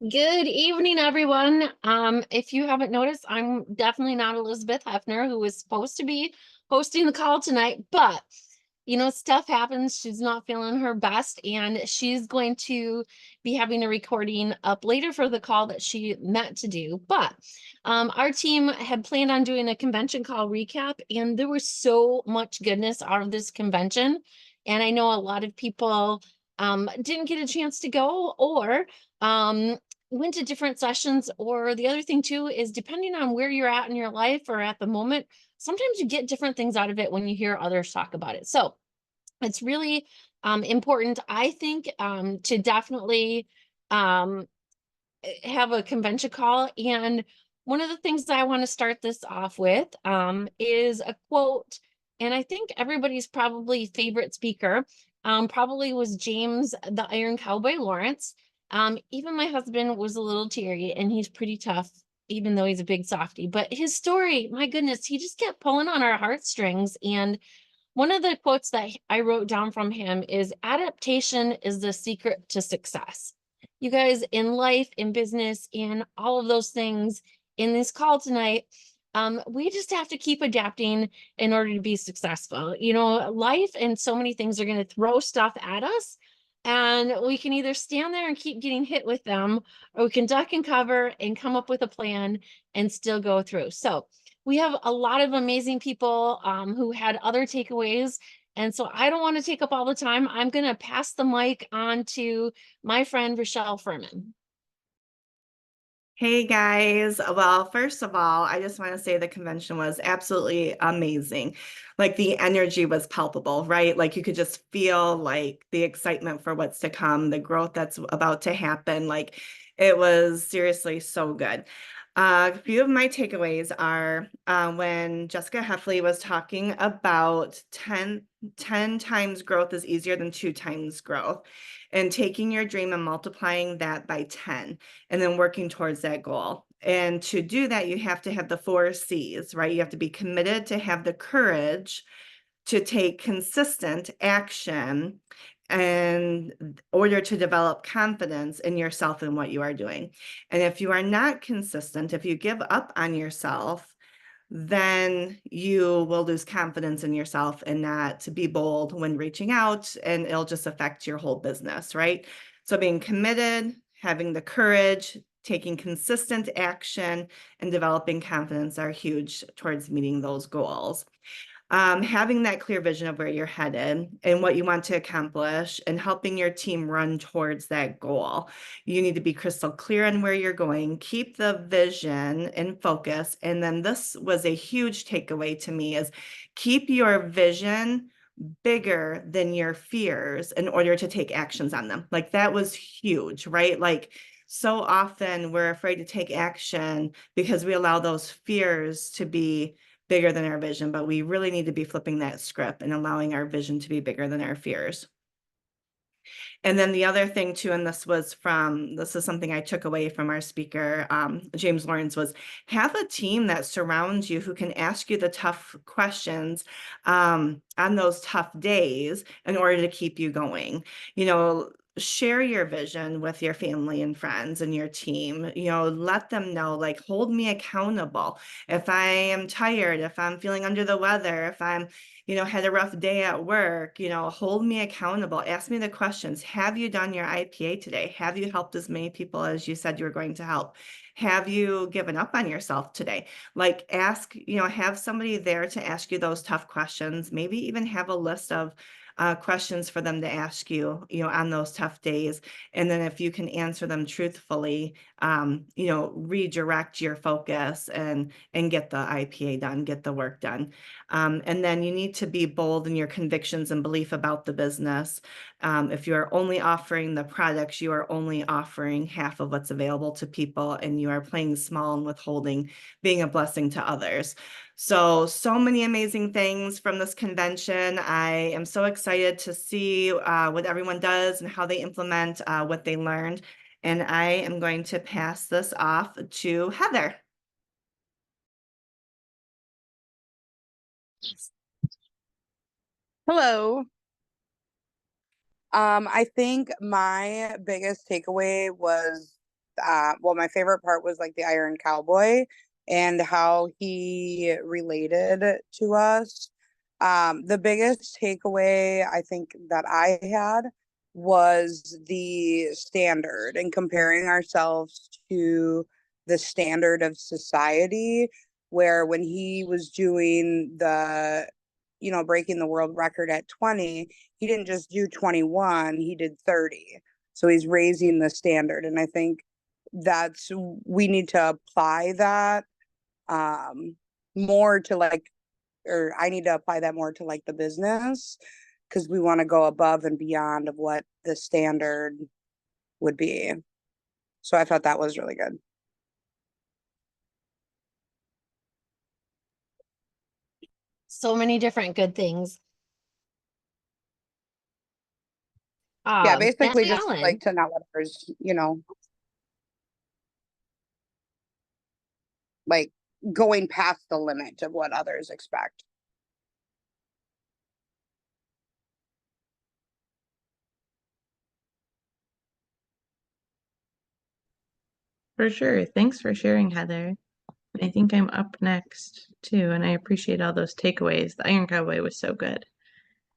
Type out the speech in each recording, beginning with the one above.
Good evening, everyone. If you haven't noticed, I'm definitely not Elizabeth Hefner, who was supposed to be hosting the call tonight, but stuff happens. She's not feeling her best, and she's going to be having a recording up later for the call that she meant to do. But our team had planned on doing a convention call recap, and there was so much goodness out of this convention. And I know a lot of people didn't get a chance to go or went to different sessions. Or the other thing too is depending on where you're at in your life or at the moment, sometimes you get different things out of it when you hear others talk about it. So it's really important, I think, to definitely um, have a convention call. And one of the things that I want to start this off with is a quote. And I think everybody's probably favorite speaker probably was James the Iron Cowboy Lawrence. Even my husband was a little teary, and he's pretty tough, even though he's a big softie. But his story, my goodness, he just kept pulling on our heartstrings. And one of the quotes that I wrote down from him is adaptation is the secret to success. You guys, in life, in business, in all of those things, in this call tonight, we just have to keep adapting in order to be successful. Life and so many things are going to throw stuff at us, and we can either stand there and keep getting hit with them, or we can duck and cover and come up with a plan and still go through. So we have a lot of amazing people who had other takeaways. And so I don't want to take up all the time. I'm going to pass the mic on to my friend, Rochelle Furman. Hey guys. Well, first of all, I just want to say the convention was absolutely amazing. Like the energy was palpable, right? Like you could just feel like the excitement for what's to come, the growth that's about to happen. Like it was seriously so good. A few of my takeaways are when Jessica Heffley was talking about 10 times growth is easier than 2 times growth, and taking your dream and multiplying that by 10 and then working towards that goal. And to do that, you have to have the 4 C's, right? You have to be committed, to have the courage to take consistent action in order to develop confidence in yourself and what you are doing. And if you are not consistent, if you give up on yourself, then you will lose confidence in yourself and not be bold when reaching out, and it'll just affect your whole business, right? So being committed, having the courage, taking consistent action, and developing confidence are huge towards meeting those goals. Having that clear vision of where you're headed and what you want to accomplish and helping your team run towards that goal. You need to be crystal clear on where you're going, keep the vision in focus. And then this was a huge takeaway to me is keep your vision bigger than your fears in order to take actions on them. Like that was huge, right? Like so often we're afraid to take action because we allow those fears to be bigger than our vision, but we really need to be flipping that script and allowing our vision to be bigger than our fears. And then the other thing too, and this is something I took away from our speaker, James Lawrence, was have a team that surrounds you who can ask you the tough questions on those tough days in order to keep you going. Share your vision with your family and friends and your team. Let them know, like, hold me accountable. If I am tired, if I'm feeling under the weather, if I'm had a rough day at work, hold me accountable. Ask me the questions. Have you done your IPA today? Have you helped as many people as you said you were going to help? Have you given up on yourself today? Like have somebody there to ask you those tough questions. Maybe even have a list of questions for them to ask you, on those tough days. And then if you can answer them truthfully, redirect your focus and get the IPA done, get the work done. And then you need to be bold in your convictions and belief about the business. If you are only offering the products, you are only offering half of what's available to people, and you are playing small and withholding, being a blessing to others. So many amazing things from this convention. I am so excited to see what everyone does and how they implement what they learned. And I am going to pass this off to Heather. Hello. I think my biggest takeaway was well, my favorite part was like the Iron Cowboy and how he related to us. The biggest takeaway I think that I had was the standard and comparing ourselves to the standard of society, where when he was doing the, breaking the world record at 20, he didn't just do 21, he did 30. So he's raising the standard. And I think we need to apply that more to like, or I need to apply that more to like the business, because we want to go above and beyond of what the standard would be. So I thought that was really good. So many different good things. Yeah, basically Nancy just Allen. like to not let others, like going past the limit of what others expect. For sure. Thanks for sharing, Heather. I think I'm up next too, and I appreciate all those takeaways. The Iron Cowboy was so good.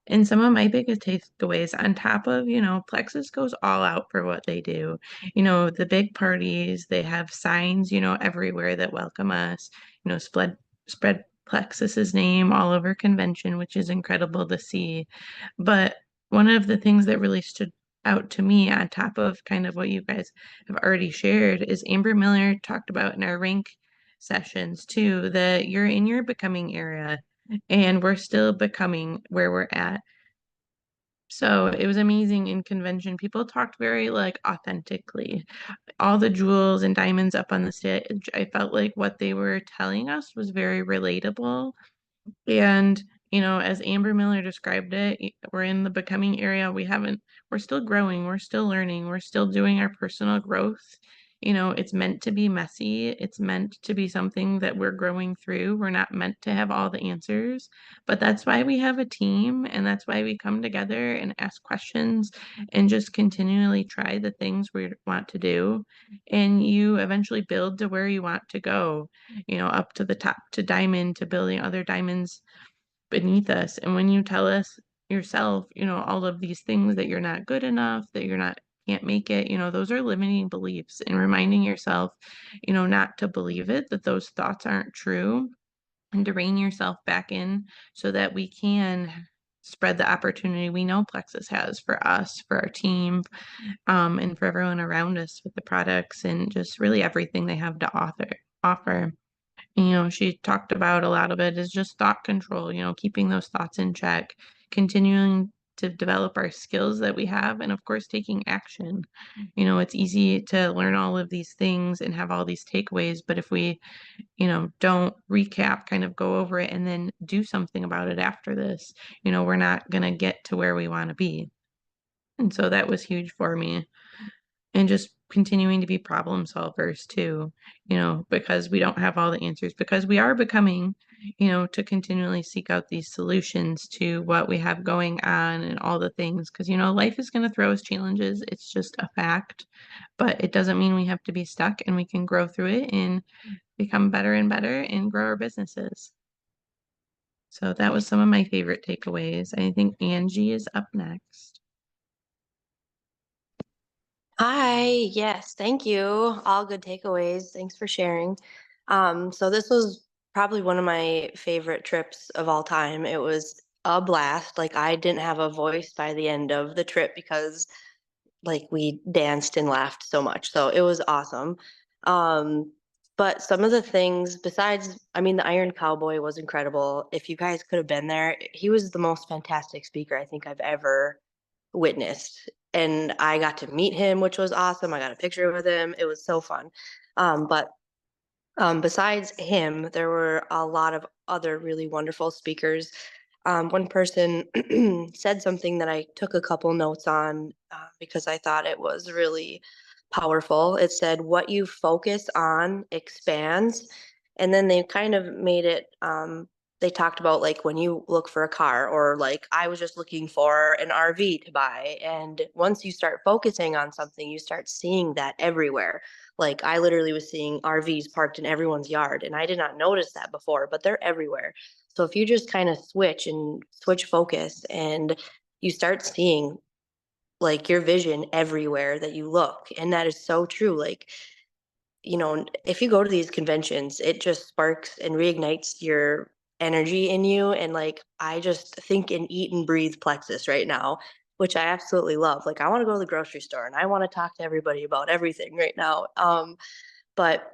And some of my biggest takeaways, on top of, Plexus goes all out for what they do. The big parties, they have signs, everywhere that welcome us, spread Plexus's name all over convention, which is incredible to see. But one of the things that really stood out to me, on top of kind of what you guys have already shared, is Amber Miller talked about in our rank sessions too, that you're in your becoming era and we're still becoming where we're at. So it was amazing in convention. People talked very like authentically. All the jewels and diamonds up on the stage, I felt like what they were telling us was very relatable. And, as Amber Miller described it, we're in the becoming area. We're still growing, we're still learning, we're still doing our personal growth. It's meant to be messy. It's meant to be something that we're growing through. We're not meant to have all the answers, but that's why we have a team, and that's why we come together and ask questions and just continually try the things we want to do. And you eventually build to where you want to go, up to the top, to diamond, to building other diamonds beneath us. And when you tell us yourself, all of these things, that you're not good enough, that you're not, can't make it, those are limiting beliefs, and reminding yourself, not to believe it, that those thoughts aren't true, and to rein yourself back in so that we can spread the opportunity we know Plexus has for us, for our team, and for everyone around us with the products and just really everything they have to offer. She talked about a lot of it is just thought control, keeping those thoughts in check, continuing to develop our skills that we have, and of course, taking action. It's easy to learn all of these things and have all these takeaways, but if we, don't recap, kind of go over it and then do something about it after this, we're not going to get to where we want to be. And so that was huge for me. And just continuing to be problem solvers too, because we don't have all the answers, because we are becoming, to continually seek out these solutions to what we have going on and all the things, because, life is going to throw us challenges. It's just a fact, but it doesn't mean we have to be stuck, and we can grow through it and become better and better and grow our businesses. So that was some of my favorite takeaways. I think Angie is up next. Hi, yes, thank you. All good takeaways. Thanks for sharing. So this was probably one of my favorite trips of all time. It was a blast. Like I didn't have a voice by the end of the trip because like we danced and laughed so much. So it was awesome. Um, but some of the things besides, I mean, the Iron Cowboy was incredible. If you guys could have been there, he was the most fantastic speaker I think I've ever witnessed. And I got to meet him, which was awesome. I got a picture with him. It was so fun. But besides him, there were a lot of other really wonderful speakers. One person said something that I took a couple notes on because I thought it was really powerful. It said, "What you focus on expands." And then they kind of made it they talked about like when you look for a car, or like I was just looking for an RV to buy. And once you start focusing on something, you start seeing that everywhere. Like I literally was seeing RVs parked in everyone's yard, and I did not notice that before, but they're everywhere. So if you just kind of switch focus, and you start seeing like your vision everywhere that you look. And that is so true. Like, if you go to these conventions, it just sparks and reignites your energy in you. And like, I just think and eat and breathe Plexus right now, which I absolutely love. Like, I want to go to the grocery store and I want to talk to everybody about everything right now. But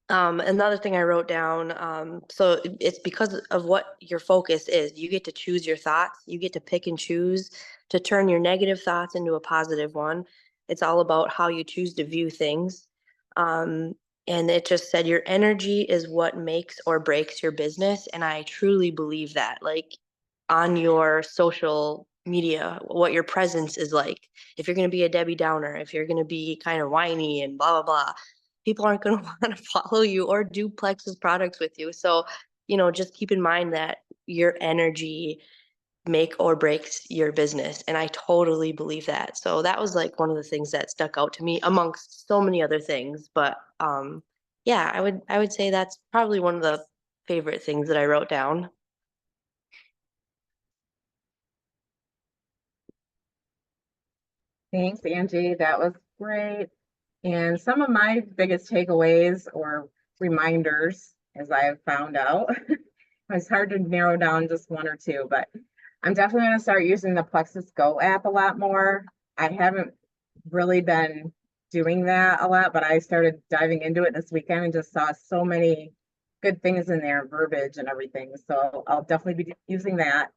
another thing I wrote down, so it's because of what your focus is. You get to choose your thoughts. You get to pick and choose to turn your negative thoughts into a positive one. It's all about how you choose to view things. Um, and it just said your energy is what makes or breaks your business. And I truly believe that. Like on your social media, what your presence is like. If you're going to be a Debbie Downer, if you're going to be kind of whiny and blah, blah, blah, people aren't going to want to follow you or do Plexus products with you. So, just keep in mind that your energy make or breaks your business. And I totally believe that. So that was like one of the things that stuck out to me amongst so many other things. But yeah, I would say that's probably one of the favorite things that I wrote down. Thanks, Angie. That was great. And some of my biggest takeaways or reminders, as I have found out, it's hard to narrow down just one or two, but I'm definitely going to start using the Plexus Go app a lot more. I haven't really been doing that a lot, but I started diving into it this weekend and just saw so many good things in there, verbiage and everything. So I'll definitely be using that.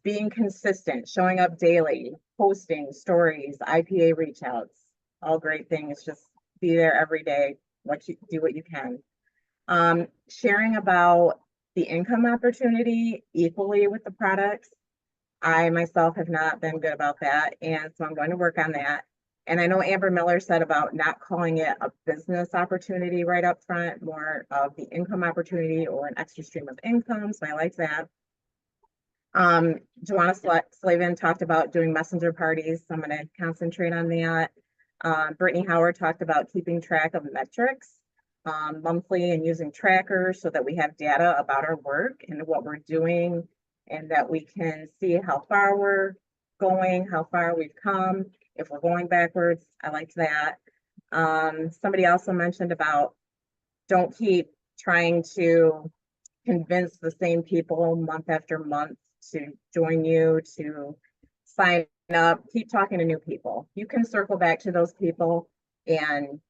Being consistent, showing up daily, posting stories, IPA reach outs, all great things. Just be there every day. Do what you can. Sharing about the income opportunity equally with the products. I myself have not been good about that, and so I'm going to work on that. And I know Amber Miller said about not calling it a business opportunity right up front, more of the income opportunity or an extra stream of income. So I like that. Joanna Slavin talked about doing messenger parties, so I'm going to concentrate on that. Brittany Howard talked about keeping track of metrics monthly and using trackers so that we have data about our work and what we're doing, and that we can see how far we're going, how far we've come, if we're going backwards. I liked that. Somebody also mentioned about don't keep trying to convince the same people month after month to join you, to sign up. Keep talking to new people. You can circle back to those people and,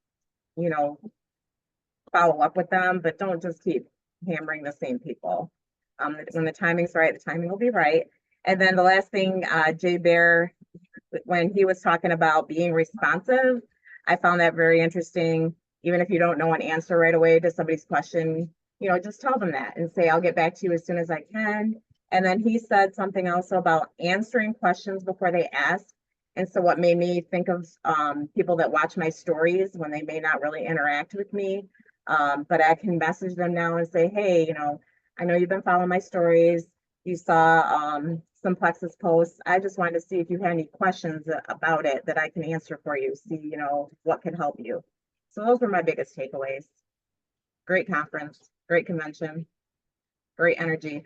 follow up with them, but don't just keep hammering the same people. When the timing's right, the timing will be right. And then the last thing, Jay Bear, when he was talking about being responsive, I found that very interesting. Even if you don't know an answer right away to somebody's question, just tell them that and say, I'll get back to you as soon as I can. And then he said something else about answering questions before they ask. And so what made me think of people that watch my stories when they may not really interact with me, but I can message them now and say, hey, I know you've been following my stories. You saw some Plexus posts. I just wanted to see if you had any questions about it that I can answer for you, see, what can help you. So those were my biggest takeaways. Great conference, great convention, great energy.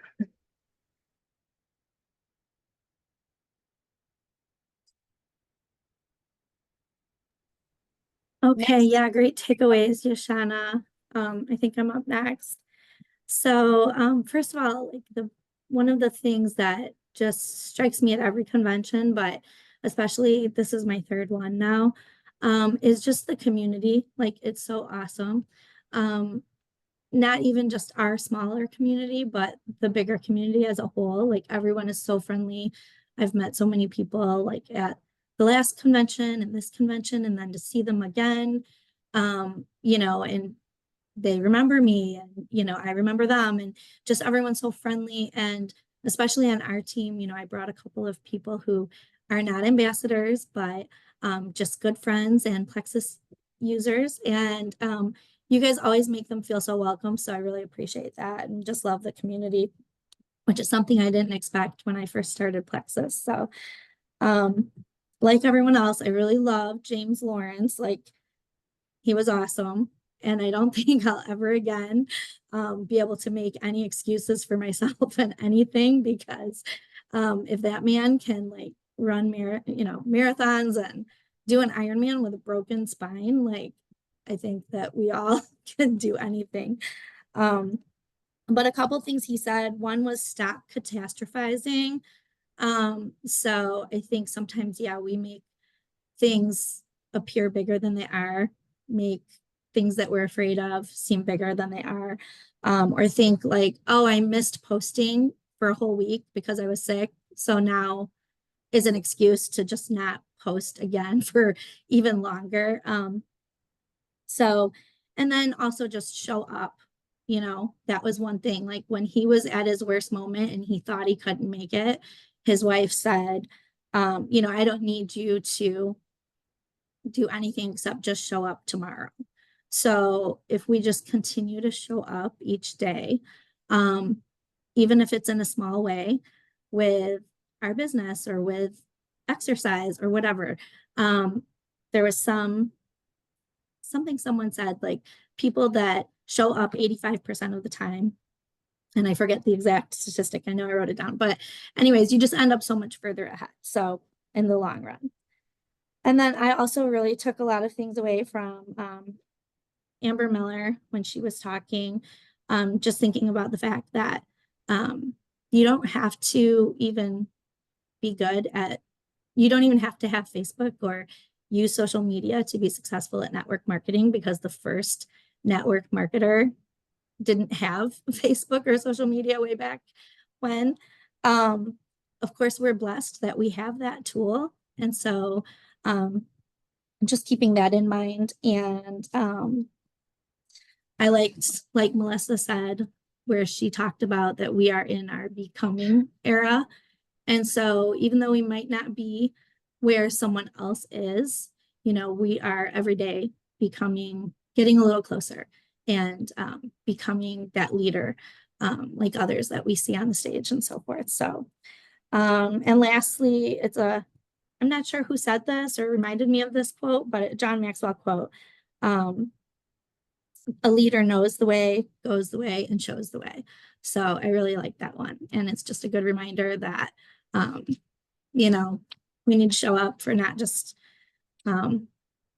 Okay, yeah, great takeaways, Yoshana. I think I'm up next. So, first of all, like one of the things that just strikes me at every convention, but especially this is my third one now, is just the community. Like it's so awesome. Not even just our smaller community, but the bigger community as a whole. Like everyone is so friendly. I've met so many people like at the last convention and this convention, and then to see them again, and they remember me and, I remember them, and just everyone's so friendly. And especially on our team, I brought a couple of people who are not ambassadors, but just good friends and Plexus users. And, you guys always make them feel so welcome. So I really appreciate that and just love the community, which is something I didn't expect when I first started Plexus. So like everyone else, I really love James Lawrence. Like, he was awesome. And I don't think I'll ever again be able to make any excuses for myself and anything, because if that man can like run marathons and do an Ironman with a broken spine, like, I think that we all can do anything. But a couple things he said, one was stop catastrophizing. So I think sometimes, yeah, we make things appear bigger than they are, make things that we're afraid of seem bigger than they are, or think like, oh, I missed posting for a whole week because I was sick, so now is an excuse to just not post again for even longer. So, and then also just show up. That was one thing. Like, when he was at his worst moment and he thought he couldn't make it, his wife said, I don't need you to do anything except just show up tomorrow. So if we just continue to show up each day, even if it's in a small way, with our business or with exercise or whatever, there was something someone said, like, people that show up 85% of the time, and I forget the exact statistic, I know I wrote it down, but anyways, you just end up so much further ahead, so in the long run. And then I also really took a lot of things away from Amber Miller when she was talking, just thinking about the fact that you don't have to even be good at, you don't even have to have Facebook or use social media to be successful at network marketing, because the first network marketer didn't have Facebook or social media way back when. Of course, we're blessed that we have that tool. And so just keeping that in mind. And I liked, like Melissa said, where she talked about that we are in our becoming era. And so even though we might not be where someone else is, we are every day getting a little closer and becoming that leader, like others that we see on the stage and so forth. So, and lastly, I'm not sure who said this or reminded me of this quote, but a John Maxwell quote. A leader knows the way, goes the way, and shows the way. So I really like that one. And it's just a good reminder that, we need to show up for not just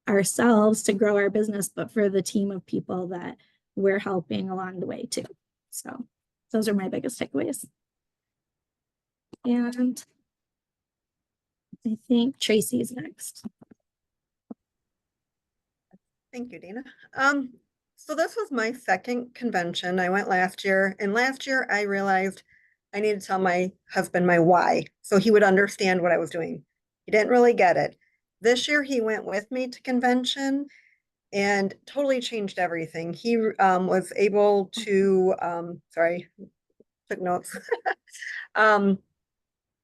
ourselves to grow our business, but for the team of people that we're helping along the way too. So those are my biggest takeaways. And I think Tracy is next. Thank you, Dina. So this was my second convention. I went last year, and last year I realized I needed to tell my husband my why, so he would understand what I was doing. He didn't really get it. This year he went with me to convention and totally changed everything. He was able to, sorry, took notes.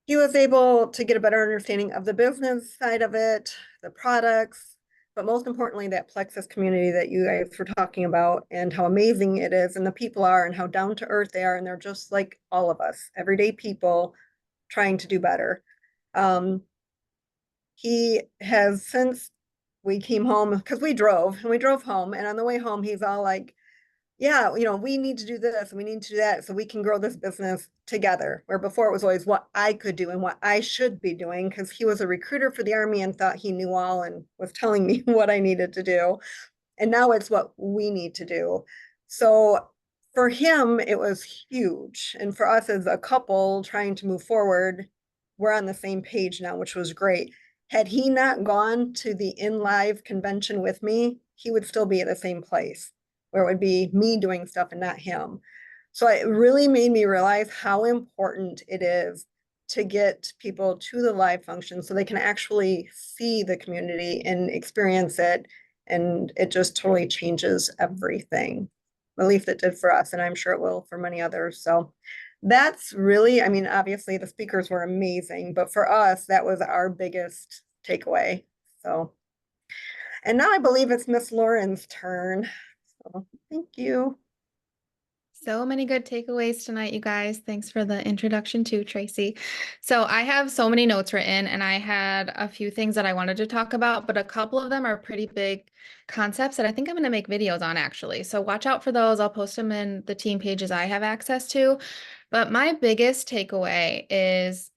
He was able to get a better understanding of the business side of it, the products, but most importantly, that Plexus community that you guys were talking about, and how amazing it is, and the people are, and how down to earth they are, and they're just like all of us, everyday people trying to do better. He has, since we came home, because we drove home, and on the way home, he's all like, yeah, we need to do this and we need to do that so we can grow this business together. Where before it was always what I could do and what I should be doing, because he was a recruiter for the Army and thought he knew all and was telling me what I needed to do. And now it's what we need to do. So for him, it was huge. And for us as a couple trying to move forward, we're on the same page now, which was great. Had he not gone to the In Live convention with me, he would still be at the same place, where it would be me doing stuff and not him. So it really made me realize how important it is to get people to the live function so they can actually see the community and experience it. And it just totally changes everything. At least it did for us, and I'm sure it will for many others. So that's really, I mean, obviously the speakers were amazing, but for us, that was our biggest takeaway. So, and now I believe it's Miss Lauren's turn. So, thank you. So many good takeaways tonight, you guys. Thanks for the introduction too, Tracy. So I have so many notes written and I had a few things that I wanted to talk about, but a couple of them are pretty big concepts that I think I'm going to make videos on actually. So watch out for those. I'll post them in the team pages I have access to. But my biggest takeaway is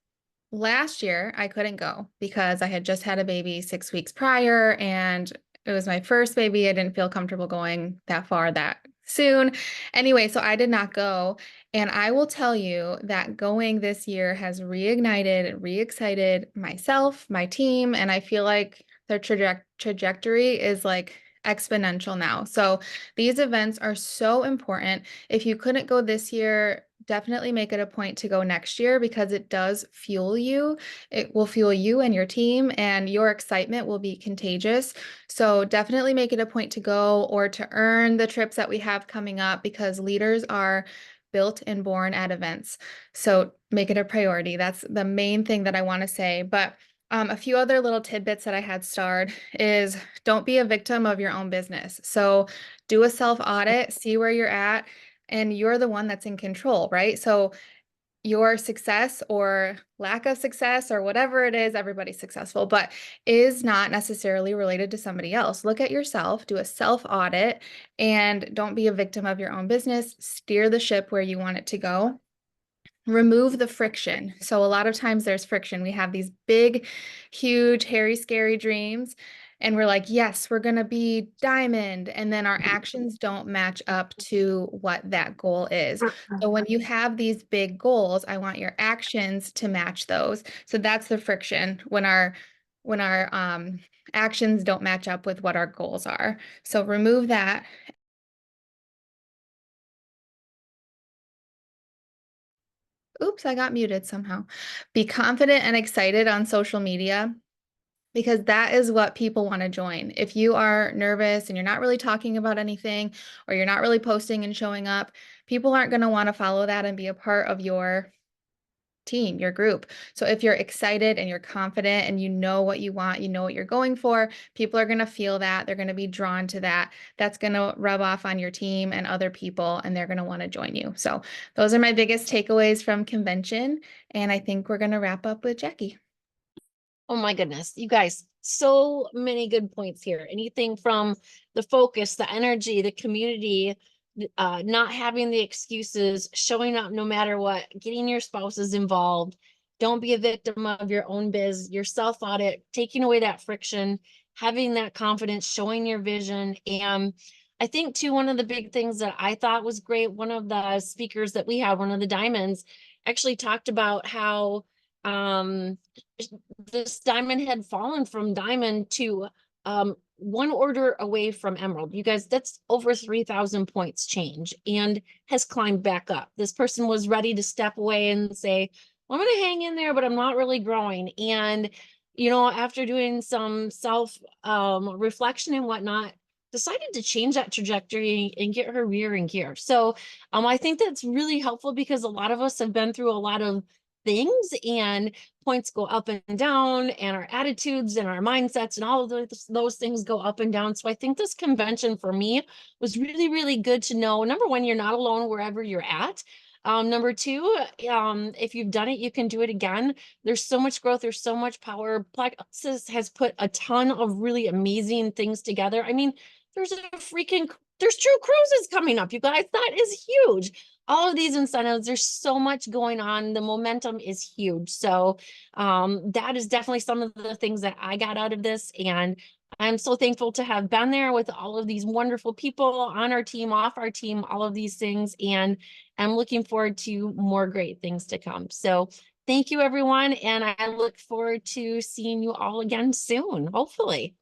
last year I couldn't go because I had just had a baby 6 weeks prior and it was my first baby. I didn't feel comfortable going that far that soon. Anyway, so I did not go. And I will tell you that going this year has reignited, re-excited myself, my team, and I feel like their trajectory is like exponential now. So these events are so important. If you couldn't go this year, definitely make it a point to go next year because it does fuel you. It will fuel you and your team, and your excitement will be contagious. So definitely make it a point to go or to earn the trips that we have coming up because leaders are built and born at events. So make it a priority. That's the main thing that I want to say. But a few other little tidbits that I had starred is don't be a victim of your own business. So do a self audit, see where you're at, and you're the one that's in control, right? So your success or lack of success or whatever it is, everybody's successful, but is not necessarily related to somebody else. Look at yourself, do a self audit, and don't be a victim of your own business. Steer the ship where you want it to go. Remove the friction. So a lot of times there's friction. We have these big, huge, hairy, scary dreams. And we're like, yes, we're going to be diamond. And then our actions don't match up to what that goal is. So when you have these big goals, I want your actions to match those. So that's the friction when our actions don't match up with what our goals are. So remove that. Oops, I got muted somehow. Be confident and excited on social media because that is what people want to join. If you are nervous and you're not really talking about anything or you're not really posting and showing up, people aren't going to want to follow that and be a part of your team, your group. So if you're excited and you're confident and you know what you want, you know what you're going for, people are going to feel that. They're going to be drawn to that. That's going to rub off on your team and other people, and they're going to want to join you. So those are my biggest takeaways from convention. And I think we're going to wrap up with Jackie. Oh my goodness, you guys, so many good points here. Anything from the focus, the energy, the community, not having the excuses, showing up no matter what, getting your spouses involved. Don't be a victim of your own biz, your self audit, taking away that friction, having that confidence, showing your vision. And I think too, one of the big things that I thought was great, one of the speakers that we had, one of the diamonds, actually talked about how this diamond had fallen from diamond to one order away from emerald. You guys, that's over 3,000 points change and has climbed back up. This person was ready to step away and say, well, I'm going to hang in there, but I'm not really growing. And, you know, after doing some self reflection and whatnot, decided to change that trajectory and get her rear in gear. So I think that's really helpful because a lot of us have been through a lot of things and points go up and down and our attitudes and our mindsets and all of those things go up and down. So I think this convention for me was really, really good to know. Number one, you're not alone wherever you're at. Number two, if you've done it, you can do it again. There's so much growth. There's so much power. Plexus has put a ton of really amazing things together. I mean, there's true cruises coming up, you guys. That is huge. All of these incentives, there's so much going on. The momentum is huge. So that is definitely some of the things that I got out of this. And I'm so thankful to have been there with all of these wonderful people on our team, off our team, all of these things. And I'm looking forward to more great things to come. So thank you, everyone. And I look forward to seeing you all again soon, hopefully.